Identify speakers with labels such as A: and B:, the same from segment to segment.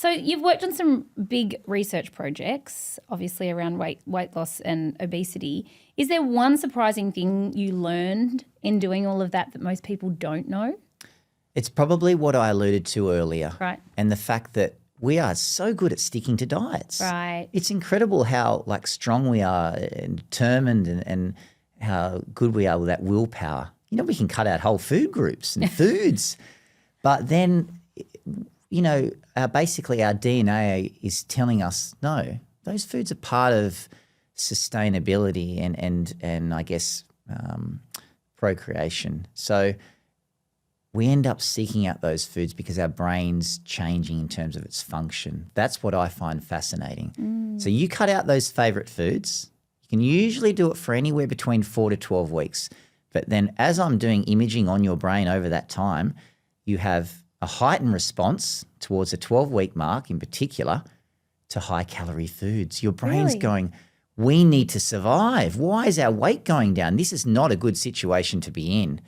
A: So you've worked on some big research projects, obviously around weight loss and obesity. Is there one surprising thing you learned in doing all of that most people don't know?
B: It's probably what I alluded to earlier.
A: Right.
B: And the fact that we are so good at sticking to diets.
A: Right.
B: It's incredible how strong we are and determined and how good we are with that willpower. We can cut out whole food groups and foods. But then, basically our DNA is telling us, no, those foods are part of sustainability and I guess procreation. So we end up seeking out those foods because our brain's changing in terms of its function. That's what I find fascinating. So you cut out those favourite foods. You can usually do it for anywhere between 4 to 12 weeks. But then as I'm doing imaging on your brain over that time, you have a heightened response towards a 12-week mark in particular to high-calorie foods. Your brain's going, we need to survive. Why is our weight going down? This is not a good situation to be in.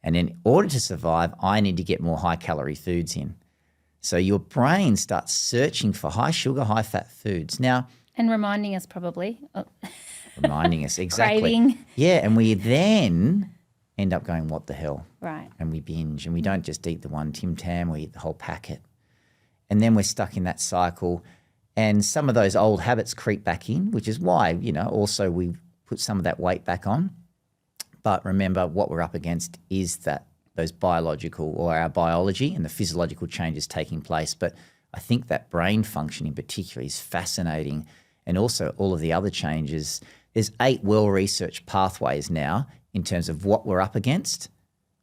B: And in order to survive, I need to get more high-calorie foods in. So your brain starts searching for high-sugar, high-fat foods. Now,
A: and reminding us probably.
B: Reminding us, exactly.
A: Craving.
B: Yeah, and we then end up going, what the hell?
A: Right.
B: And we binge, and we don't just eat the one Tim Tam, we eat the whole packet. And then we're stuck in that cycle, and some of those old habits creep back in, which is why, also we put some of that weight back on. But remember, what we're up against is that those biological or our biology and the physiological changes taking place. But I think that brain function in particular is fascinating, and also all of the other changes. There's 8 well-researched pathways now in terms of what we're up against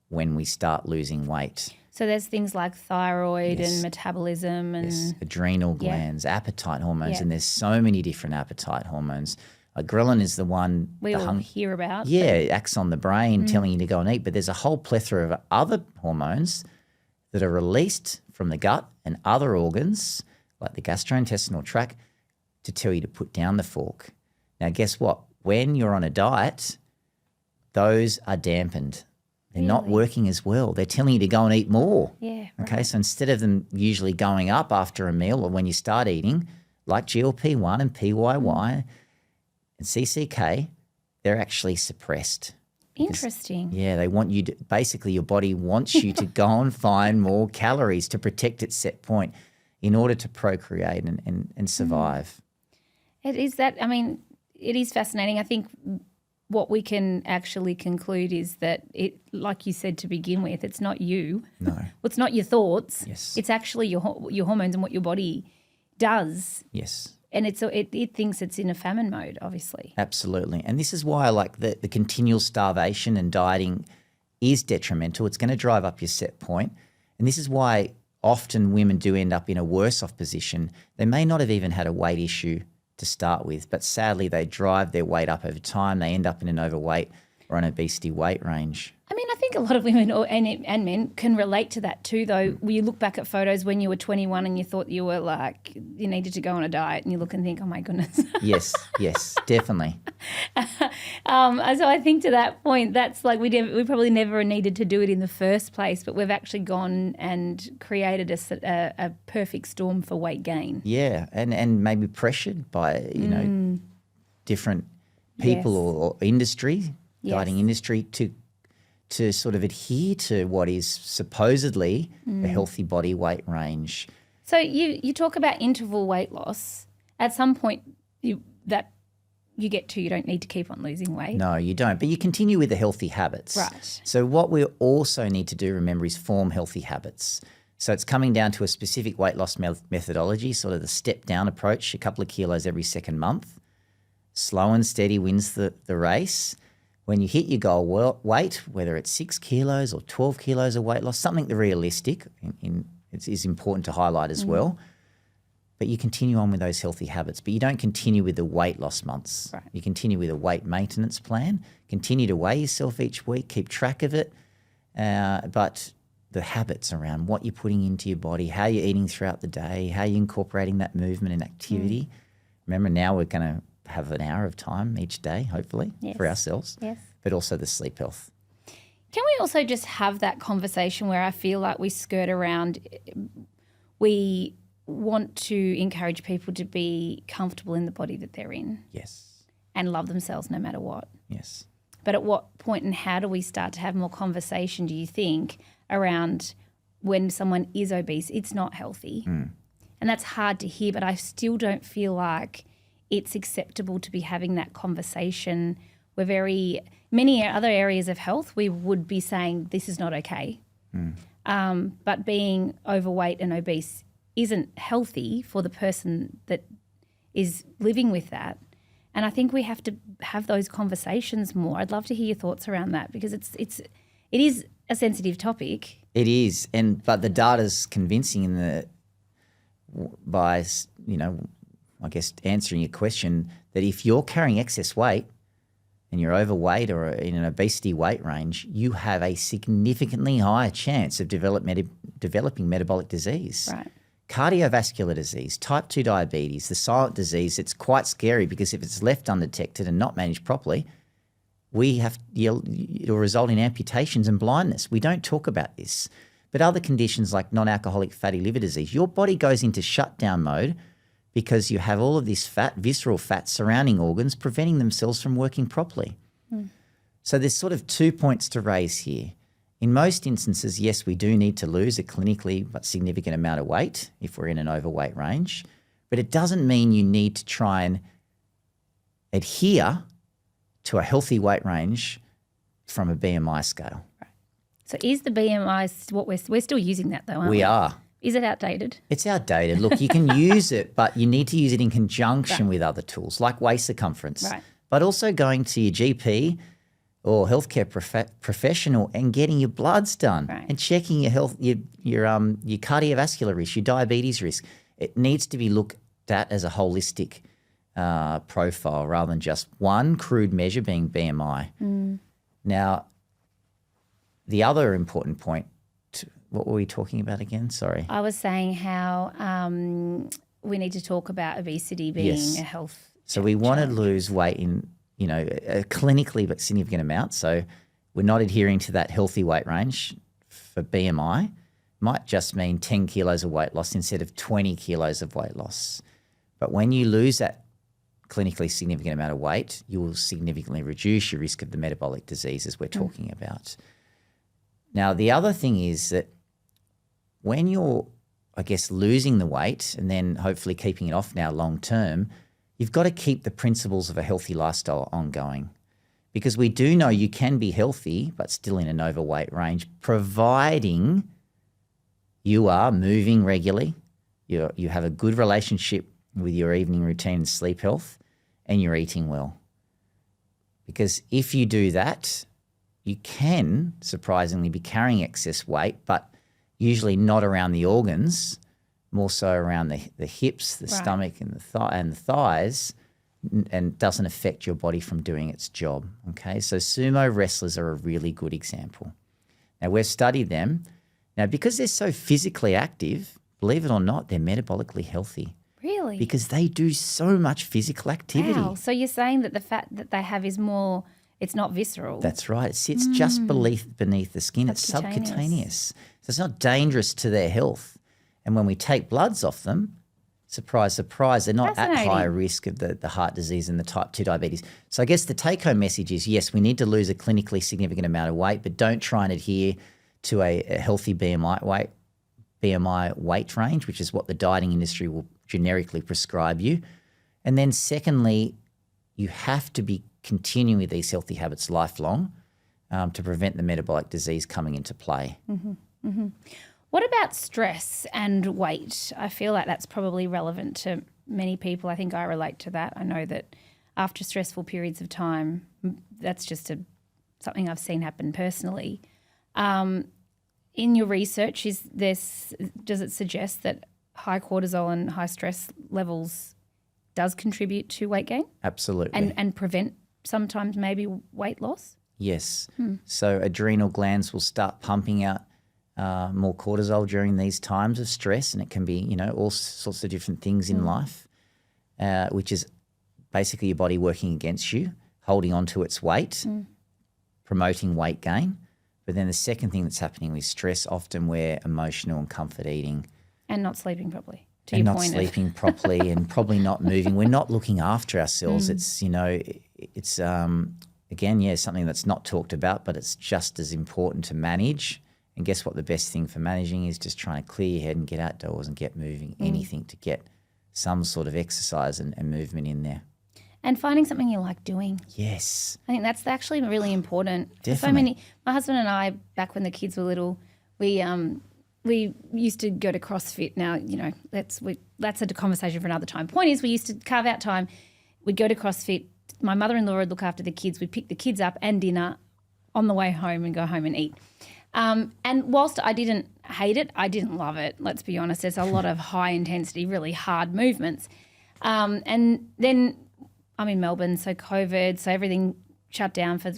B: when we start losing weight.
A: So there's things like thyroid and metabolism and
B: adrenal glands, appetite hormones,
A: Yeah.
B: and there's so many different appetite hormones. Ghrelin is the one
A: we all hear about.
B: Yeah, it acts on the brain, telling you to go and eat. But there's a whole plethora of other hormones that are released from the gut and other organs, like the gastrointestinal tract, to tell you to put down the fork. Now, guess what? When you're on a diet, those are dampened. They're not working as well. They're telling you to go and eat more.
A: Yeah.
B: Okay, so instead of them usually going up after a meal or when you start eating, like GLP-1 and PYY and CCK, they're actually suppressed.
A: Interesting.
B: Yeah, they want you to, basically your body wants you to go and find more calories to protect its set point in order to procreate and survive.
A: It is that, it is fascinating. I think what we can actually conclude is that it, like you said to begin with, it's not you.
B: No.
A: Well, it's not your thoughts.
B: Yes.
A: It's actually your hormones and what your body does.
B: Yes.
A: And it thinks it's in a famine mode, obviously.
B: Absolutely. And this is why the continual starvation and dieting is detrimental. It's going to drive up your set point. And this is why often women do end up in a worse off position. They may not have even had a weight issue to start with, but sadly they drive their weight up over time. They end up in an overweight or an obesity weight range.
A: I think a lot of women and men can relate to that too, though. When you look back at photos when you were 21 and you thought you were you needed to go on a diet, and you look and think, oh my goodness.
B: Yes, definitely.
A: So I think to that point, that's we probably never needed to do it in the first place, but we've actually gone and created a perfect storm for weight gain.
B: Yeah, and maybe pressured by, different people or industry, dieting industry to sort of adhere to what is supposedly a healthy body weight range.
A: So you talk about interval weight loss. At some point you get to, you don't need to keep on losing weight.
B: No, you don't. But you continue with the healthy habits.
A: Right.
B: So what we also need to do, remember, is form healthy habits. So it's coming down to a specific weight loss methodology, sort of the step-down approach, a couple of kilos every second month. Slow and steady wins the race. When you hit your goal weight, whether it's 6 kilos or 12 kilos of weight loss, something realistic it is important to highlight as well. But you continue on with those healthy habits. But you don't continue with the weight loss months.
A: Right.
B: You continue with a weight maintenance plan. Continue to weigh yourself each week. Keep track of it. But the habits around what you're putting into your body, how you're eating throughout the day, how you're incorporating that movement and activity. Remember, now we're going to have an hour of time each day, hopefully, for ourselves.
A: Yes.
B: But also the sleep health.
A: Can we also just have that conversation where I feel like we skirt around, we want to encourage people to be comfortable in the body that they're in
B: Yes.
A: and love themselves no matter what.
B: Yes.
A: But at what point and how do we start to have more conversation, do you think, around when someone is obese, it's not healthy? And that's hard to hear, but I still don't feel like it's acceptable to be having that conversation. Many other areas of health, we would be saying this is not okay. But being overweight and obese isn't healthy for the person that is living with that. And I think we have to have those conversations more. I'd love to hear your thoughts around that because it is a sensitive topic.
B: It is, but the data's convincing by I guess answering your question that if you're carrying excess weight and you're overweight or in an obesity weight range, you have a significantly higher chance of developing metabolic disease.
A: Right.
B: Cardiovascular disease, type 2 diabetes, the silent disease, it's quite scary because if it's left undetected and not managed properly, it'll result in amputations and blindness. We don't talk about this. But other conditions like non-alcoholic fatty liver disease, your body goes into shutdown mode because you have all of this visceral fat surrounding organs preventing themselves from working properly. So there's sort of 2 points to raise here. In most instances, yes, we do need to lose a clinically but significant amount of weight if we're in an overweight range, but it doesn't mean you need to try and adhere to a healthy weight range from a BMI scale.
A: Right. So is the BMI what we're still using that though, aren't we?
B: We are.
A: Is it outdated?
B: It's outdated. Look, you can use it, but you need to use it in conjunction with other tools like waist circumference, but also going to your GP or healthcare professional and getting your bloods done and checking your health, your cardiovascular risk, your diabetes risk. It needs to be looked at as a holistic profile rather than just one crude measure being BMI. Now, the other important point, what were we talking about again? Sorry.
A: I was saying how we need to talk about obesity being a health
B: So we want to lose weight in a clinically but significant amount. So we're not adhering to that healthy weight range for BMI. Might just mean 10 kilos of weight loss instead of 20 kilos of weight loss. But when you lose that clinically significant amount of weight, you will significantly reduce your risk of the metabolic diseases we're talking about. Now, the other thing is that when you're, I guess, losing the weight and then hopefully keeping it off now long term, you've got to keep the principles of a healthy lifestyle ongoing because we do know you can be healthy but still in an overweight range providing you are moving regularly, you have a good relationship with your evening routine and sleep health, and you're eating well. Because if you do that, you can surprisingly be carrying excess weight, but usually not around the organs, more so around the hips, the stomach and the thighs, and doesn't affect your body from doing its job, okay? So sumo wrestlers are a really good example. Now, we've studied them. Now, because they're so physically active, believe it or not, they're metabolically healthy.
A: Really?
B: Because they do so much physical activity.
A: Wow. So you're saying that the fat that they have is more, it's not visceral.
B: That's right. It sits just beneath the skin. It's subcutaneous. So it's not dangerous to their health. And when we take bloods off them, surprise, surprise, they're not at higher risk of the heart disease and the type 2 diabetes. So I guess the take-home message is, yes, we need to lose a clinically significant amount of weight, but don't try and adhere to a healthy BMI weight range, which is what the dieting industry will generically prescribe you. And then secondly, you have to be continuing with these healthy habits lifelong to prevent the metabolic disease coming into play.
A: What about stress and weight? I feel like that's probably relevant to many people. I think I relate to that. I know that after stressful periods of time, that's just something I've seen happen personally. In your research, does it suggest that high cortisol and high stress levels does contribute to weight gain?
B: Absolutely.
A: And prevent sometimes maybe weight loss?
B: Yes. So adrenal glands will start pumping out more cortisol during these times of stress, and it can be, all sorts of different things in life, which is basically your body working against you, holding on to its weight, promoting weight gain. But then the second thing that's happening with stress, often we're emotional and comfort eating.
A: And not sleeping properly. to
B: and
A: your
B: not
A: point.
B: sleeping properly and probably not moving. We're not looking after ourselves. It's, again, something that's not talked about, but it's just as important to manage. And guess what? The best thing for managing is just trying to clear your head and get outdoors and get moving, anything to get some sort of exercise and movement in there.
A: And finding something you like doing.
B: Yes.
A: I think that's actually really important.
B: Definitely.
A: My husband and I, back when the kids were little, we used to go to CrossFit. Now, that's a conversation for another time. Point is, we used to carve out time. We'd go to CrossFit. My mother-in-law would look after the kids. We'd pick the kids up and dinner on the way home and go home and eat. And whilst I didn't hate it, I didn't love it. Let's be honest. There's a lot of high intensity, really hard movements. And then I'm in Melbourne, so COVID, so everything shut down for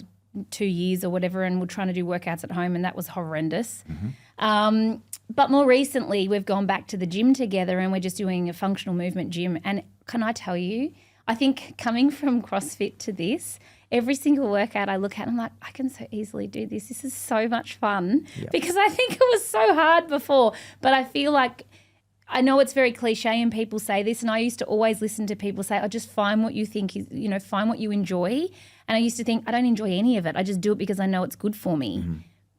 A: 2 years or whatever, and we're trying to do workouts at home, and that was horrendous. But more recently, we've gone back to the gym together, and we're just doing a functional movement gym. And can I tell you, I think coming from CrossFit to this, every single workout I look at, I'm like, I can so easily do this. This is so much fun because I think it was so hard before. But I feel like, I know it's very cliche and people say this, and I used to always listen to people say, just find what you think is, find what you enjoy. And I used to think, I don't enjoy any of it. I just do it because I know it's good for me.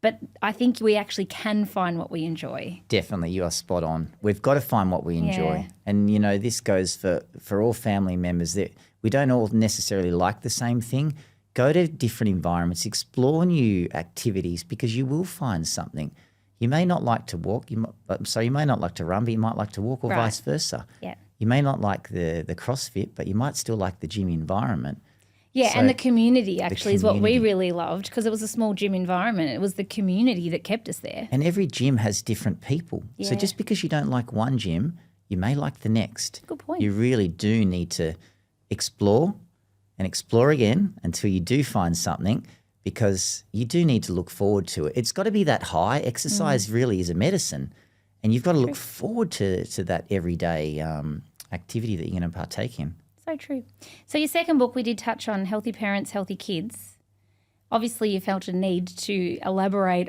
A: But I think we actually can find what we enjoy.
B: Definitely, you are spot on. We've got to find what we enjoy.
A: Yeah.
B: And, this goes for all family members that we don't all necessarily like the same thing. Go to different environments, explore new activities because you will find something. You may not like to walk, you may not like to run, but you might like to walk or vice versa.
A: Yeah.
B: You may not like the CrossFit, but you might still like the gym environment.
A: Yeah,
B: So
A: and the community actually is what we really loved because it was a small gym environment. It was the community that kept us there.
B: And every gym has different people. So just because you don't like one gym, you may like the next.
A: Good point.
B: You really do need to explore and explore again until you do find something because you do need to look forward to it. It's got to be that high. Exercise really is a medicine and you've got to look forward to that everyday activity that you're going to partake in.
A: So true. So your second book, we did touch on healthy parents, healthy kids. Obviously, you felt a need to elaborate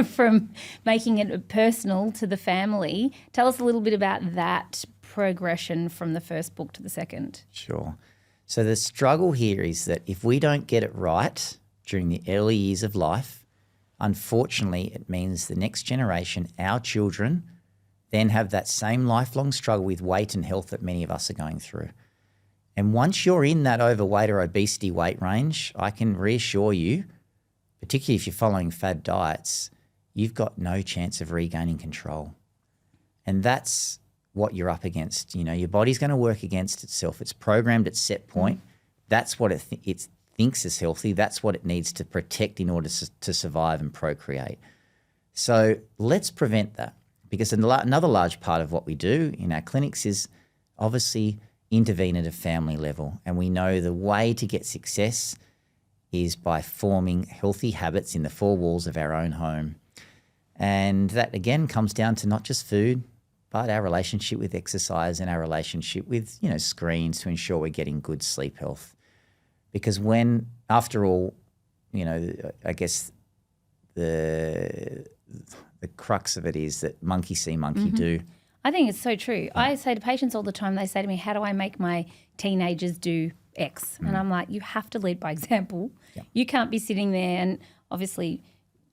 A: from making it personal to the family. Tell us a little bit about that progression from the first book to the second.
B: Sure. So the struggle here is that if we don't get it right during the early years of life, unfortunately, it means the next generation, our children, then have that same lifelong struggle with weight and health that many of us are going through. And once you're in that overweight or obesity weight range, I can reassure you, particularly if you're following fad diets, you've got no chance of regaining control. And that's what you're up against. Your body's going to work against itself. It's programmed at set point. That's what it thinks is healthy. That's what it needs to protect in order to survive and procreate. So let's prevent that because another large part of what we do in our clinics is obviously intervene at a family level. And we know the way to get success is by forming healthy habits in the four walls of our own home. And that, again, comes down to not just food, but our relationship with exercise and our relationship with, screens to ensure we're getting good sleep health. Because when, after all, I guess the crux of it is that monkey see, monkey do.
A: I think it's so true. I say to patients all the time, they say to me, how do I make my teenagers do X? And I'm like, you have to lead by example. Yeah. You can't be sitting there and obviously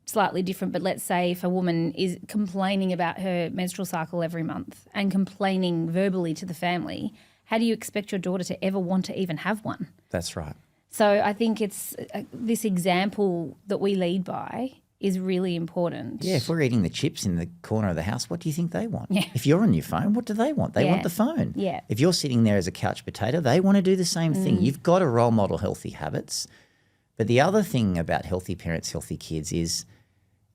A: slightly different, but let's say if a woman is complaining about her menstrual cycle every month and complaining verbally to the family, how do you expect your daughter to ever want to even have one?
B: That's right.
A: So I think it's this example that we lead by is really important.
B: Yeah, if we're eating the chips in the corner of the house, what do you think they want?
A: Yeah.
B: If you're on your phone, what do they want? They want the phone.
A: Yeah.
B: If you're sitting there as a couch potato, they want to do the same thing. You've got to role model healthy habits. But the other thing about healthy parents, healthy kids is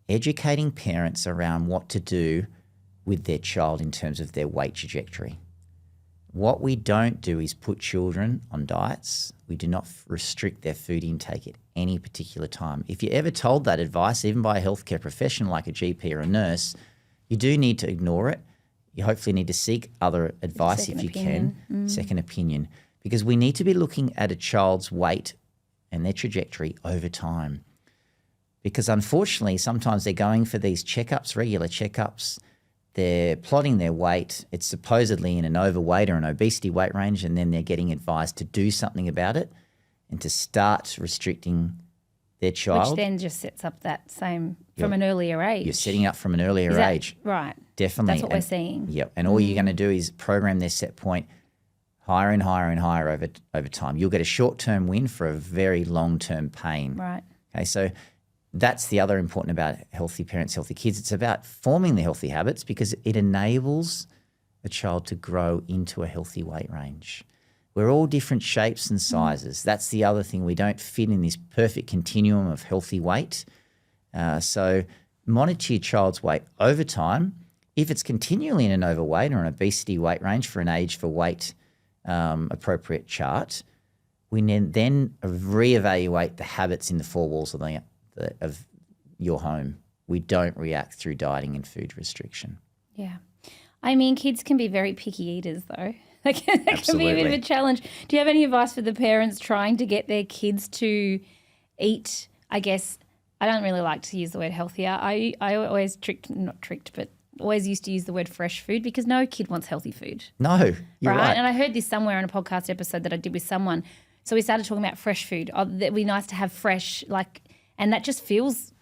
B: educating parents around what to do with their child in terms of their weight trajectory. What we don't do is put children on diets. We do not restrict their food intake at any particular time. If you're ever told that advice, even by a healthcare professional like a GP or a nurse, you do need to ignore it. You hopefully need to seek other advice if you can, second opinion, because we need to be looking at a child's weight and their trajectory over time. Because unfortunately, sometimes they're going for these checkups, regular checkups. they're plotting their weight. It's supposedly in an overweight or an obesity weight range, and then they're getting advised to do something about it and to start restricting their child.
A: Which then just sets up that same from an earlier age.
B: You're setting up from an earlier age.
A: Right.
B: Definitely.
A: That's what we're seeing.
B: Yep. And all you're going to do is program their set point higher and higher and higher over time. You'll get a short-term win for a very long-term pain.
A: Right.
B: Okay, so that's the other important about healthy parents, healthy kids. It's about forming the healthy habits because it enables a child to grow into a healthy weight range. We're all different shapes and sizes. That's the other thing. We don't fit in this perfect continuum of healthy weight. So monitor your child's weight over time. If it's continually in an overweight or an obesity weight range for an age for weight appropriate chart, we then reevaluate the habits in the four walls of your home. We don't react through dieting and food restriction.
A: Yeah. I mean, kids can be very picky eaters though. That can be a bit of a challenge. Do you have any advice for the parents trying to get their kids to eat, I guess, I don't really like to use the word healthier. I always always used to use the word fresh food because no kid wants healthy food.
B: No, you're right.
A: And I heard this somewhere in a podcast episode that I did with someone. So we started talking about fresh food. Oh, that'd be nice to have fresh, and that just feels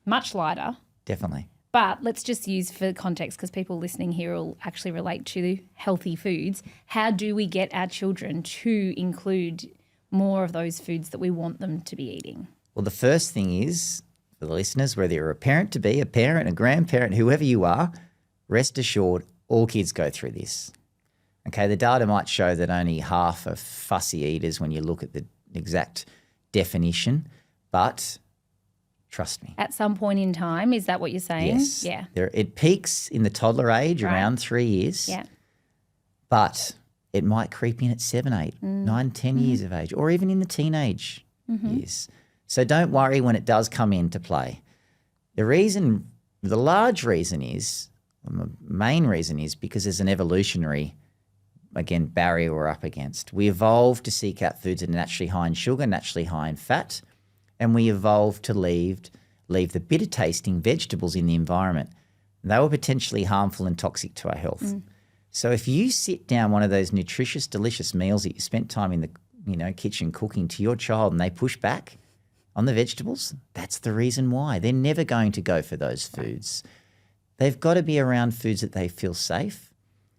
A: much lighter.
B: Definitely.
A: But let's just use for context because people listening here will actually relate to healthy foods. How do we get our children to include more of those foods that we want them to be eating?
B: Well, the first thing is, for the listeners, whether you're a parent-to-be, a parent, a grandparent, whoever you are, rest assured all kids go through this. Okay, the data might show that only half are fussy eaters when you look at the exact definition, but trust me.
A: At some point in time, is that what you're saying?
B: Yes.
A: Yeah.
B: It peaks in the toddler age around 3 years.
A: Yeah.
B: But it might creep in at 7, 8, 9, 10 years of age, or even in the teenage years. So don't worry when it does come into play. The large reason is, the main reason is because there's an evolutionary, again, barrier we're up against. We evolved to seek out foods that are naturally high in sugar, naturally high in fat, and we evolved to leave the bitter tasting vegetables in the environment. They were potentially harmful and toxic to our health. So if you sit down one of those nutritious, delicious meals that you spent time in the kitchen cooking to your child and they push back on the vegetables, that's the reason why. They're never going to go for those foods. They've got to be around foods that they feel safe.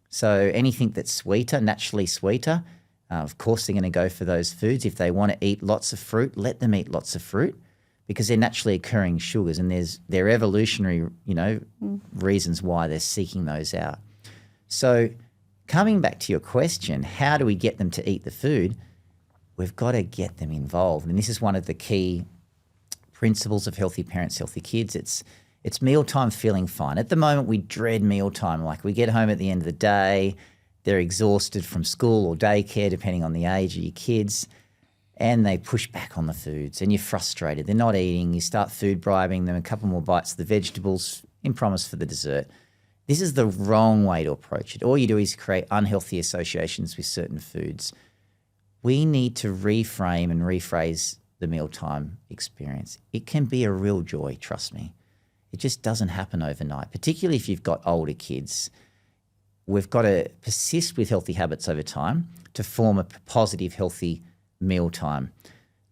B: So anything that's sweeter, naturally sweeter, of course they're going to go for those foods. If they want to eat lots of fruit, let them eat lots of fruit because they're naturally occurring sugars and there are evolutionary, reasons why they're seeking those out. So coming back to your question, how do we get them to eat the food? We've got to get them involved. And this is one of the key principles of healthy parents, healthy kids. It's mealtime feeling fine. At the moment, we dread mealtime. Like we get home at the end of the day, they're exhausted from school or daycare, depending on the age of your kids, and they push back on the foods and you're frustrated. They're not eating. You start food bribing them, a couple more bites of the vegetables in promise for the dessert. This is the wrong way to approach it. All you do is create unhealthy associations with certain foods. We need to reframe and rephrase the mealtime experience. It can be a real joy, trust me. It just doesn't happen overnight, particularly if you've got older kids. We've got to persist with healthy habits over time to form a positive, healthy mealtime.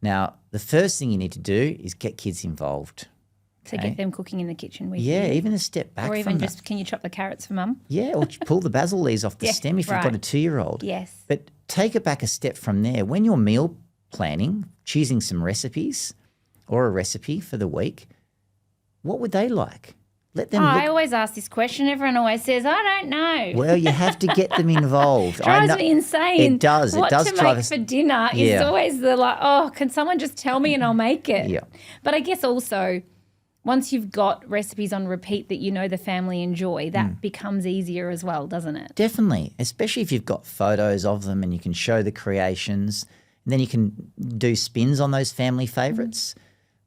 B: Now, the first thing you need to do is get kids involved.
A: To get them cooking in the kitchen with you.
B: Yeah, even a step back
A: or
B: from
A: even
B: that.
A: just, can you chop the carrots for mum?
B: Yeah, or pull the basil leaves off the stem if you've got a 2-year-old.
A: Yes.
B: But take it back a step from there. When you're meal planning, choosing some recipes or a recipe for the week, what would they like? Let them
A: I always ask this question. Everyone always says, I don't know.
B: Well, you have to get them involved.
A: Drives me insane.
B: It does.
A: What
B: it does
A: to
B: drive
A: make
B: us.
A: for dinner is always can someone just tell me and I'll make it?
B: Yeah.
A: But I guess also once you've got recipes on repeat that the family enjoy, that becomes easier as well, doesn't it?
B: Definitely, especially if you've got photos of them and you can show the creations and then you can do spins on those family favourites.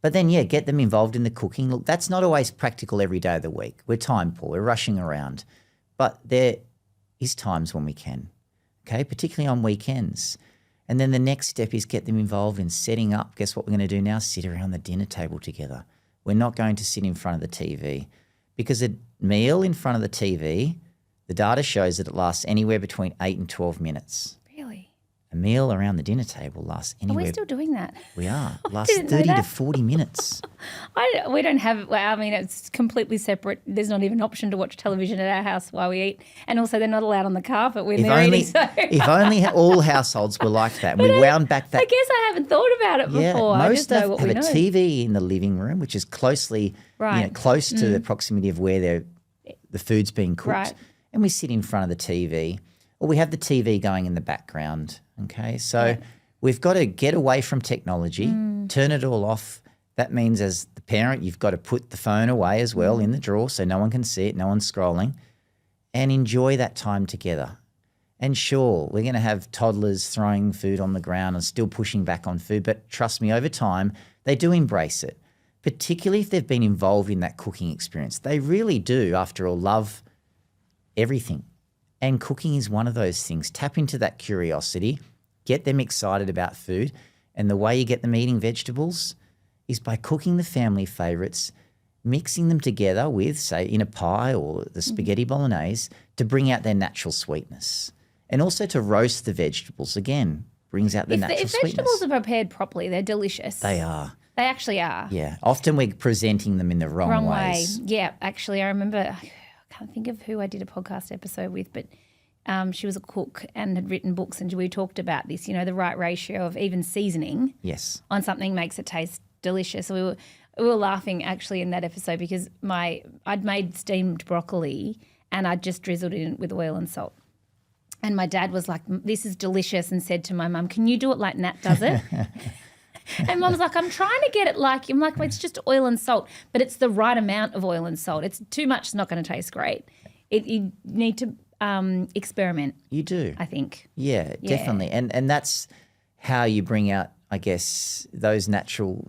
B: But then, get them involved in the cooking. Look, that's not always practical every day of the week. We're time poor. We're rushing around. But there is times when we can, okay, particularly on weekends. And then the next step is get them involved in setting up. Guess what we're going to do now? Sit around the dinner table together. We're not going to sit in front of the TV because a meal in front of the TV, the data shows that it lasts anywhere between 8 and 12 minutes.
A: Really?
B: A meal around the dinner table lasts
A: Are
B: anywhere.
A: we still doing that?
B: We are. Lasts
A: didn't know
B: 30 to
A: that.
B: 40 minutes.
A: We don't have, well, I mean, it's completely separate. There's not even an option to watch television at our house while we eat. And also they're not allowed on the carpet when they're eating. So.
B: If only all households were like that. We wound back that.
A: I guess I haven't thought about it before. I just
B: most
A: know what
B: have
A: we
B: a
A: know.
B: TV in the living room, which is closely,
A: Right.
B: close to the proximity of where the food's being cooked.
A: Right.
B: And we sit in front of the TV, or we have the TV going in the background. Okay, so we've got to get away from technology, turn it all off. That means as the parent, you've got to put the phone away as well in the drawer so no one can see it, no one's scrolling, and enjoy that time together. And sure, we're going to have toddlers throwing food on the ground and still pushing back on food, but trust me, over time, they do embrace it, particularly if they've been involved in that cooking experience. They really do, after all, love everything. And cooking is one of those things. Tap into that curiosity, get them excited about food. And the way you get them eating vegetables is by cooking the family favourites, mixing them together with, say, in a pie or the spaghetti bolognese to bring out their natural sweetness. And also to roast the vegetables, again, brings out the natural
A: If
B: sweetness.
A: vegetables are prepared properly, they're delicious.
B: They are.
A: They actually are.
B: Yeah. Often we're presenting them in the wrong ways.
A: Yeah, actually, I remember, I can't think of who I did a podcast episode with, but she was a cook and had written books, and we talked about this, the right ratio of even seasoning
B: Yes.
A: on something makes it taste delicious. So we were laughing actually in that episode because I'd made steamed broccoli and I'd just drizzled it in with oil and salt. And my dad was like, "This is delicious," and said to my mum, "Can you do it like Nat does it?" And Mum's like, "I'm trying to get it like," I'm like, "Well, it's just oil and salt, but it's the right amount of oil and salt. It's too much, it's not going to taste great. You need to experiment."
B: You do.
A: I think.
B: Yeah, definitely. And that's how you bring out, I guess, those natural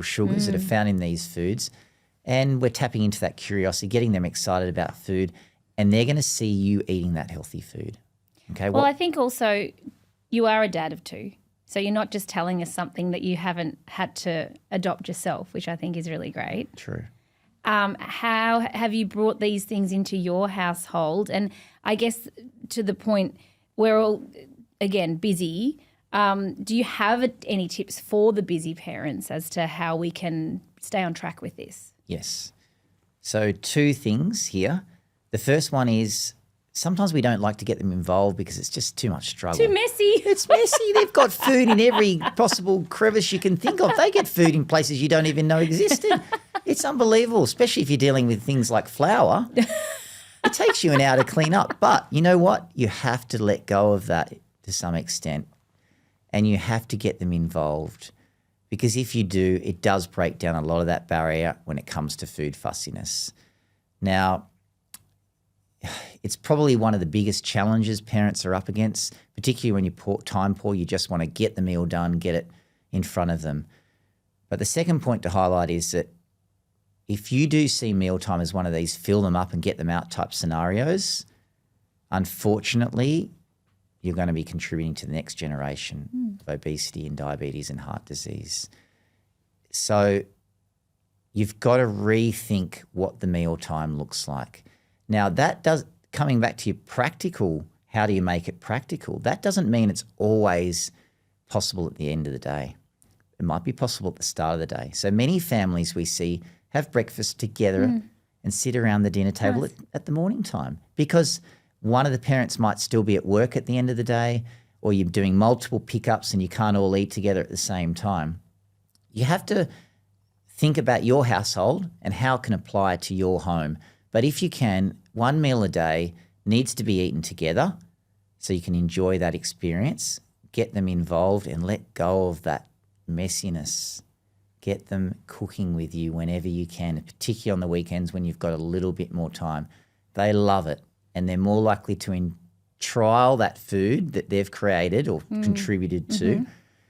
B: sugars that are found in these foods. And we're tapping into that curiosity, getting them excited about food, and they're going to see you eating that healthy food. Okay.
A: Well, I think also you are a dad of two. So you're not just telling us something that you haven't had to adopt yourself, which I think is really great.
B: True.
A: How have you brought these things into your household? And I guess to the point, we're all, again, busy. Do you have any tips for the busy parents as to how we can stay on track with this?
B: Yes. So 2 things here. The first one is sometimes we don't like to get them involved because it's just too much struggle.
A: Too messy.
B: It's messy. They've got food in every possible crevice you can think of. They get food in places you don't even know existed. It's unbelievable, especially if you're dealing with things like flour. It takes you an hour to clean up. But you know what? You have to let go of that to some extent, and you have to get them involved, because if you do, it does break down a lot of that barrier when it comes to food fussiness. Now, it's probably one of the biggest challenges parents are up against, particularly when you're time poor. You just want to get the meal done, get it in front of them. But the second point to highlight is that if you do see mealtime as one of these fill them up and get them out type scenarios, unfortunately, you're going to be contributing to the next generation of obesity and diabetes and heart disease. So you've got to rethink what the mealtime looks like. Now, coming back to your practical, how do you make it practical? That doesn't mean it's always possible at the end of the day. It might be possible at the start of the day. So many families we see have breakfast together and sit around the dinner table at the morning time, because one of the parents might still be at work at the end of the day, or you're doing multiple pickups and you can't all eat together at the same time. You have to think about your household and how it can apply to your home. But if you can, 1 meal a day needs to be eaten together so you can enjoy that experience, get them involved and let go of that messiness. Get them cooking with you whenever you can, particularly on the weekends when you've got a little bit more time. They love it, and they're more likely to trial that food that they've created or contributed to.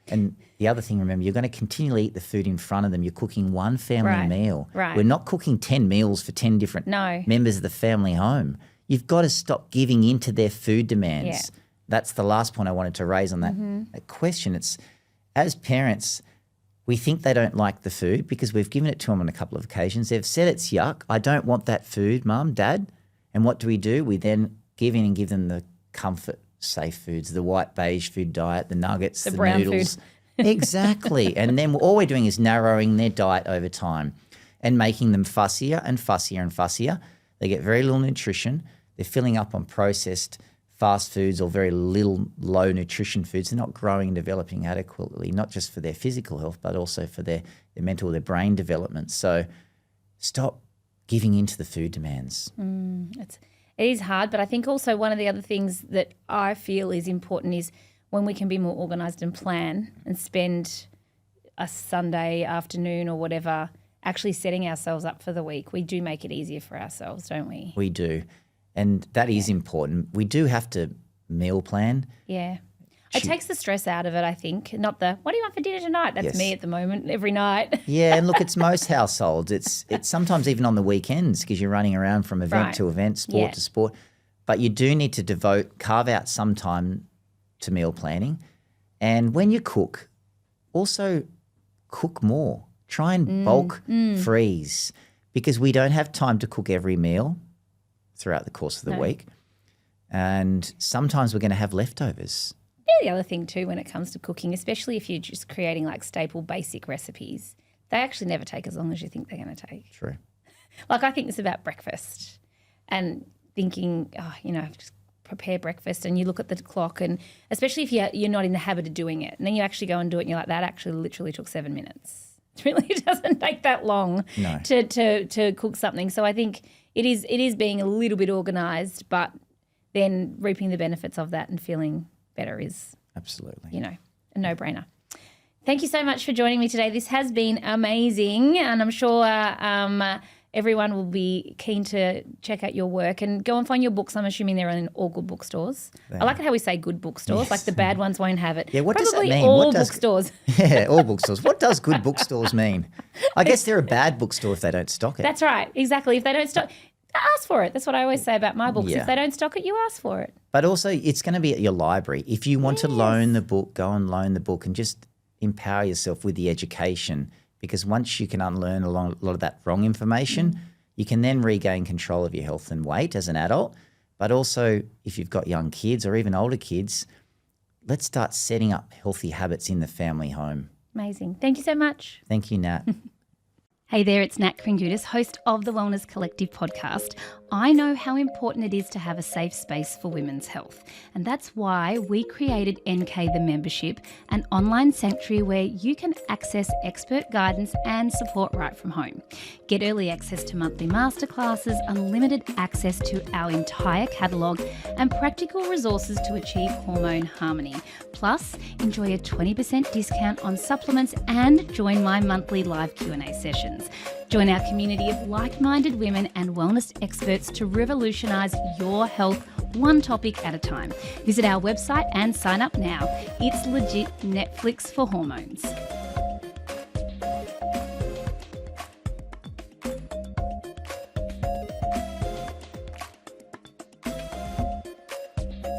B: And the other thing, remember, you're going to continually eat the food in front of them. You're cooking one family meal.
A: Right.
B: We're not cooking 10 meals for 10 different members of the family home. You've got to stop giving in to their food demands. Yeah. That's the last point I wanted to raise on that question. It's, as parents, We think they don't like the food because we've given it to them on a couple of occasions. They've said it's yuck. I don't want that food, Mum, Dad. And what do? We then give them the comfort, safe foods, the white beige food diet, the nuggets, the
A: brown
B: noodles.
A: food.
B: Exactly. And then all we're doing is narrowing their diet over time and making them fussier and fussier and fussier. They get very little nutrition. They're filling up on processed fast foods or very little low nutrition foods. They're not growing and developing adequately, not just for their physical health, but also for their mental, their brain development. So stop giving into the food demands.
A: It is hard, but I think also one of the other things that I feel is important is when we can be more organised and plan and spend a Sunday afternoon or whatever actually setting ourselves up for the week. We do make it easier for ourselves, don't we?
B: We do. And that is important. We do have to meal plan.
A: Yeah. It takes the stress out of it, I think. Not the, what do you want for dinner tonight? That's
B: Yes.
A: me at the moment, every night.
B: Yeah, and look, it's most households. It's sometimes even on the weekends because you're running around from event
A: Right.
B: to event, sport
A: Yeah.
B: to sport. But you do need to carve out some time to meal planning. And when you cook, also cook more. Try and bulk freeze because we don't have time to cook every meal throughout the course of the week. And sometimes we're going to have leftovers.
A: The other thing too when it comes to cooking, especially if you're just creating like staple basic recipes, they actually never take as long as you think they're going to take.
B: True.
A: Like I think it's about breakfast and thinking, just prepare breakfast and you look at the clock and especially if you're not in the habit of doing it and then you actually go and do it and you're like, that actually literally took 7 minutes. It really doesn't take that long to cook something. So I think it is being a little bit organised, but then reaping the benefits of that and feeling better is
B: Absolutely.
A: a no-brainer. Thank you so much for joining me today. This has been amazing and I'm sure everyone will be keen to check out your work and go and find your books. I'm assuming they're in all good bookstores. I like it how we say good bookstores,
B: Yes.
A: like the bad ones won't have it.
B: Yeah, what does that
A: Probably
B: mean?
A: all
B: What does-
A: bookstores.
B: Yeah, all bookstores. What does good bookstores mean? I guess they're a bad bookstore if they don't stock it.
A: That's right, exactly. If they don't stock, ask for it. That's what I always say about my books.
B: Yeah.
A: If they don't stock it, you ask for it.
B: But also it's going to be at your library. If you want to loan the book, go and loan the book and just empower yourself with the education because once you can unlearn a lot of that wrong information, you can then regain control of your health and weight as an adult. But also if you've got young kids or even older kids, let's start setting up healthy habits in the family home.
A: Amazing. Thank you so much.
B: Thank you, Nat.
A: Hey there, it's Nat Kringoudis, host of the Wellness Collective podcast. I know how important it is to have a safe space for women's health, and that's why we created NK the Membership, an online sanctuary where you can access expert guidance and support right from home. Get early access to monthly masterclasses, unlimited access to our entire catalogue, and practical resources to achieve hormone harmony. Plus, enjoy a 20% discount on supplements and join my monthly live Q&A sessions. Join our community of like-minded women and wellness experts to revolutionise your health one topic at a time. Visit our website and sign up now. It's legit Netflix for hormones.